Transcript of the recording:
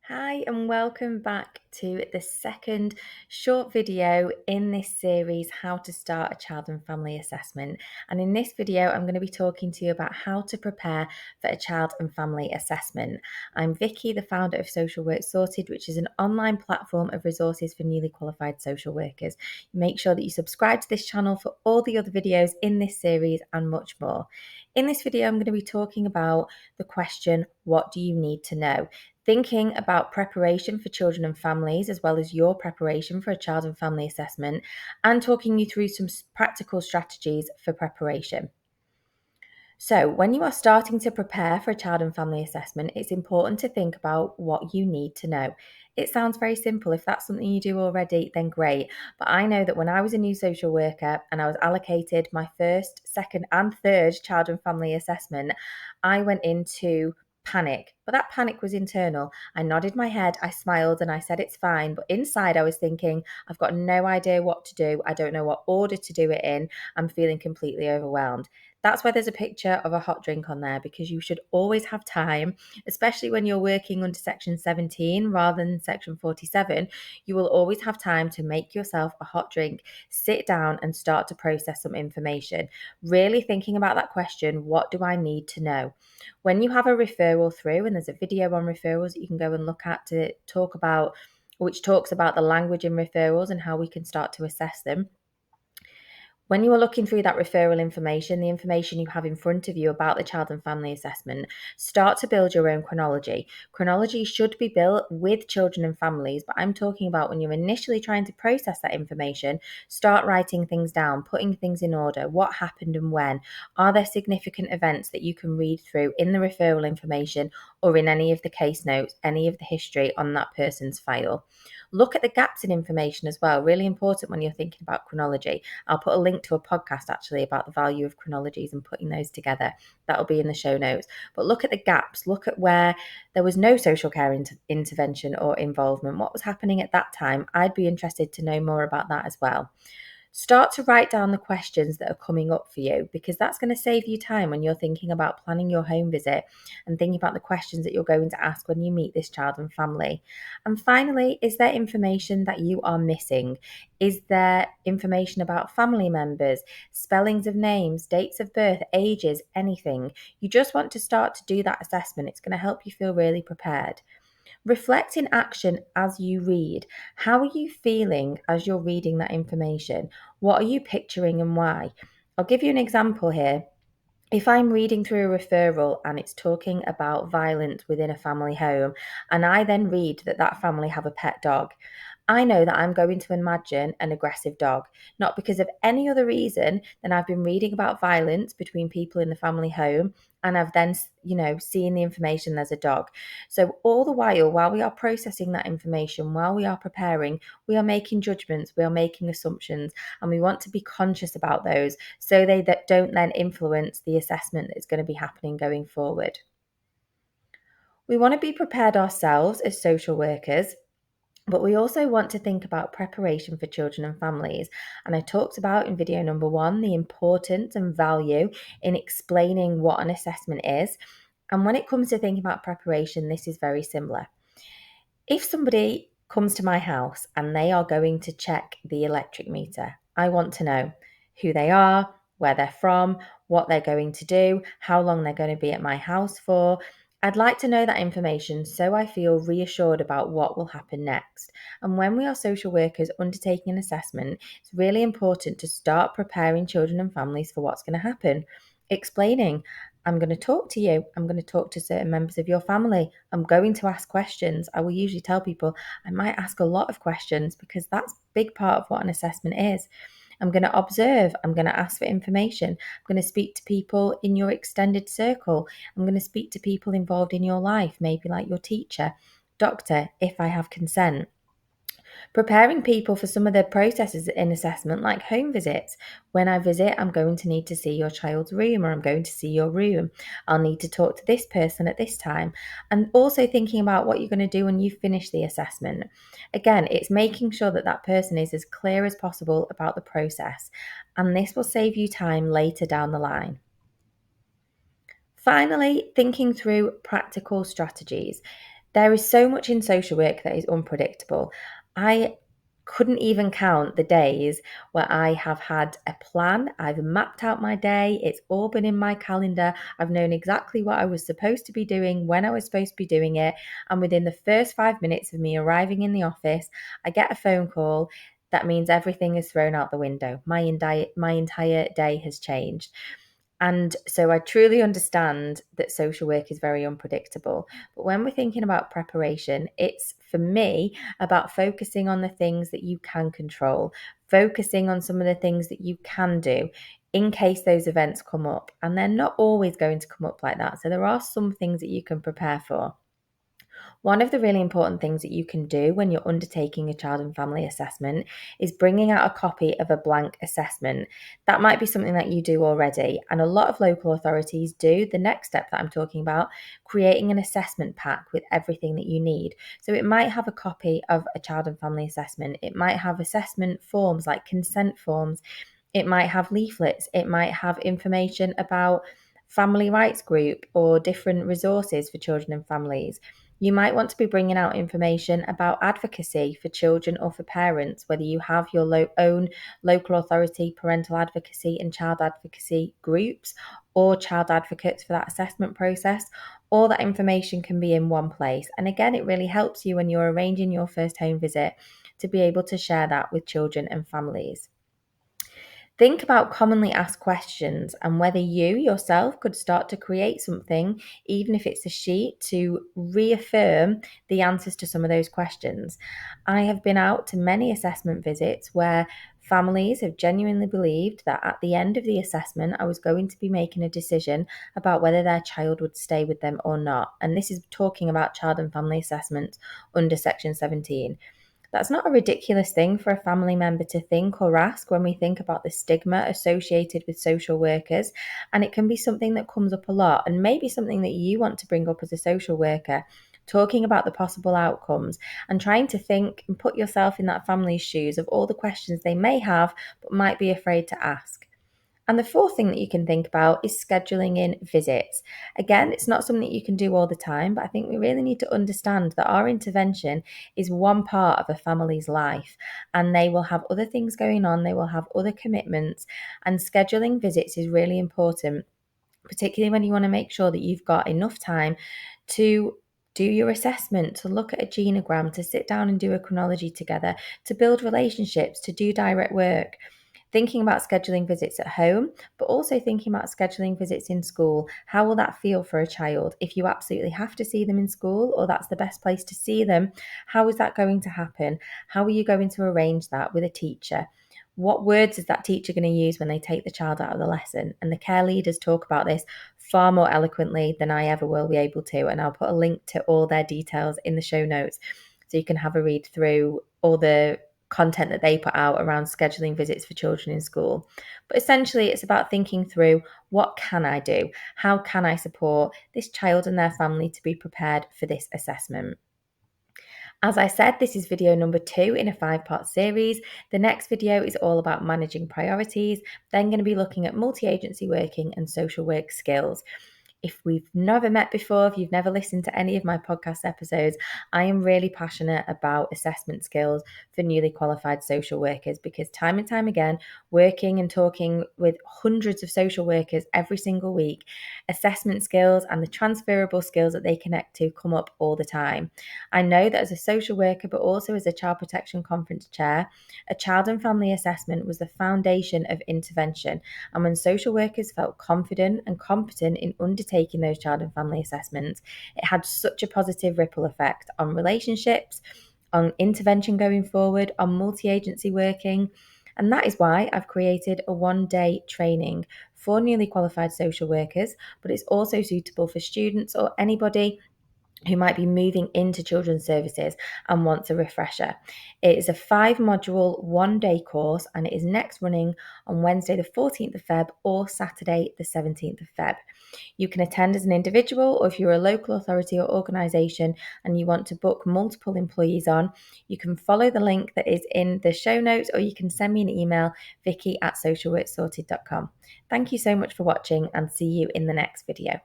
Hi and welcome back to the second short video in this series, How to Start a Child and Family Assessment. And in this video, I'm going to be talking to you about how to prepare for a child and family assessment. I'm Vicki, the founder of Social Work Sorted, which is an online platform of resources for newly qualified social workers. Make sure that you subscribe to this channel for all the other videos in this series and much more. In this video, I'm going to be talking about the question, what do you need to know? Thinking about preparation for children and families, as well as your preparation for a child and family assessment, and talking you through some practical strategies for preparation. So, when you are starting to prepare for a child and family assessment, it's important to think about what you need to know. It sounds very simple. If that's something you do already, then great. But I know that when I was a new social worker and I was allocated my first, second, and third child and family assessment, I went into panic. But that panic was internal. I nodded my head, I smiled, and I said it's fine. But inside, I was thinking, I've got no idea what to do. I don't know what order to do it in. I'm feeling completely overwhelmed. That's why there's a picture of a hot drink on there, because you should always have time, especially when you're working under section 17 rather than section 47. You will always have time to make yourself a hot drink, sit down and start to process some information. Really thinking about that question, what do I need to know? When you have a referral through, and there's a video on referrals that you can go and look at to talk about, which talks about the language in referrals and how we can start to assess them. When you are looking through that referral information, the information you have in front of you about the child and family assessment, start to build your own chronology. Chronology should be built with children and families, but I'm talking about when you're initially trying to process that information, start writing things down, putting things in order. What happened and when? Are there significant events that you can read through in the referral information or in any of the case notes, any of the history on that person's file? Look at the gaps in information as well. Really important when you're thinking about chronology. I'll put a link to a podcast actually about the value of chronologies and putting those together. That'll be in the show notes. But look at the gaps. Look at where there was no social care intervention or involvement. What was happening at that time? I'd be interested to know more about that as well. Start to write down the questions that are coming up for you, because that's going to save you time when you're thinking about planning your home visit and thinking about the questions that you're going to ask when you meet this child and family. And finally, is there information that you are missing? Is there information about family members, spellings of names, dates of birth, ages, anything? You just want to start to do that assessment. It's going to help you feel really prepared. Reflect in action as you read. How are you feeling as you're reading that information? What are you picturing and why? I'll give you an example here. If I'm reading through a referral and it's talking about violence within a family home, and I then read that that family have a pet dog, I know that I'm going to imagine an aggressive dog, not because of any other reason than I've been reading about violence between people in the family home, and I've then, seen the information there's a dog. So all the while we are processing that information, while we are preparing, we are making judgments, we are making assumptions, and we want to be conscious about those so they that don't then influence the assessment that's going to be happening going forward. We want to be prepared ourselves as social workers, but we also want to think about preparation for children and families. And I talked about in video number 1 the importance and value in explaining what an assessment is. And when it comes to thinking about preparation, this is very similar. If somebody comes to my house and they are going to check the electric meter, I want to know who they are, where they're from, what they're going to do, how long they're going to be at my house for. I'd like to know that information so I feel reassured about what will happen next. And when we are social workers undertaking an assessment, it's really important to start preparing children and families for what's going to happen. Explaining, I'm going to talk to you. I'm going to talk to certain members of your family. I'm going to ask questions. I will usually tell people I might ask a lot of questions because that's a big part of what an assessment is. I'm going to observe. I'm going to ask for information. I'm going to speak to people in your extended circle. I'm going to speak to people involved in your life, maybe like your teacher, doctor, if I have consent. Preparing people for some of the processes in assessment, like home visits. When I visit, I'm going to need to see your child's room, or I'm going to see your room. I'll need to talk to this person at this time. And also thinking about what you're going to do when you finish the assessment. Again, it's making sure that that person is as clear as possible about the process. And this will save you time later down the line. Finally, thinking through practical strategies. There is so much in social work that is unpredictable. I couldn't even count the days where I have had a plan. I've mapped out my day. It's all been in my calendar. I've known exactly what I was supposed to be doing, when I was supposed to be doing it. And within the first 5 minutes of me arriving in the office, I get a phone call. That means everything is thrown out the window. My entire day has changed. And so I truly understand that social work is very unpredictable. But when we're thinking about preparation, it's for me about focusing on the things that you can control, focusing on some of the things that you can do in case those events come up. And they're not always going to come up like that. So there are some things that you can prepare for. One of the really important things that you can do when you're undertaking a child and family assessment is bringing out a copy of a blank assessment. That might be something that you do already, and a lot of local authorities do the next step that I'm talking about, creating an assessment pack with everything that you need. So it might have a copy of a child and family assessment, it might have assessment forms like consent forms, it might have leaflets, it might have information about family rights group or different resources for children and families. You might want to be bringing out information about advocacy for children or for parents, whether you have your own local authority, parental advocacy and child advocacy groups or child advocates for that assessment process. All that information can be in one place. And again, it really helps you when you're arranging your first home visit to be able to share that with children and families. Think about commonly asked questions and whether you yourself could start to create something, even if it's a sheet, to reaffirm the answers to some of those questions. I have been out to many assessment visits where families have genuinely believed that at the end of the assessment, I was going to be making a decision about whether their child would stay with them or not. And this is talking about child and family assessments under Section 17. That's not a ridiculous thing for a family member to think or ask when we think about the stigma associated with social workers. And it can be something that comes up a lot, and maybe something that you want to bring up as a social worker, talking about the possible outcomes and trying to think and put yourself in that family's shoes of all the questions they may have but might be afraid to ask. And the fourth thing that you can think about is scheduling in visits. Again, it's not something that you can do all the time, but I think we really need to understand that our intervention is one part of a family's life, and they will have other things going on, they will have other commitments, and scheduling visits is really important, particularly when you want to make sure that you've got enough time to do your assessment, to look at a genogram, to sit down and do a chronology together, to build relationships, to do direct work. Thinking about scheduling visits at home, but also thinking about scheduling visits in school. How will that feel for a child? If you absolutely have to see them in school, or that's the best place to see them, how is that going to happen? How are you going to arrange that with a teacher? What words is that teacher going to use when they take the child out of the lesson? And the care leaders talk about this far more eloquently than I ever will be able to. And I'll put a link to all their details in the show notes so you can have a read through all the content that they put out around scheduling visits for children in school. But essentially, it's about thinking through, what can I do? How can I support this child and their family to be prepared for this assessment? As I said, this is video number 2 in a 5-part series. The next video is all about managing priorities, then going to be looking at multi-agency working and social work skills. If we've never met before, if you've never listened to any of my podcast episodes, I am really passionate about assessment skills for newly qualified social workers, because time and time again, working and talking with hundreds of social workers every single week, assessment skills and the transferable skills that they connect to come up all the time. I know that as a social worker, but also as a child protection conference chair, a child and family assessment was the foundation of intervention. And when social workers felt confident and competent in undertaking those child and family assessments, it had such a positive ripple effect on relationships, on intervention going forward, on multi-agency working. And that is why I've created a 1-day training for newly qualified social workers, but it's also suitable for students or anybody who might be moving into children's services and wants a refresher. It is a 5-module 1-day course, and it is next running on Wednesday the 14th of Feb or Saturday the 17th of Feb. You can attend as an individual, or if you're a local authority or organisation and you want to book multiple employees on, you can follow the link that is in the show notes, or you can send me an email, Vicki@socialworksorted.com. Thank you so much for watching, and see you in the next video.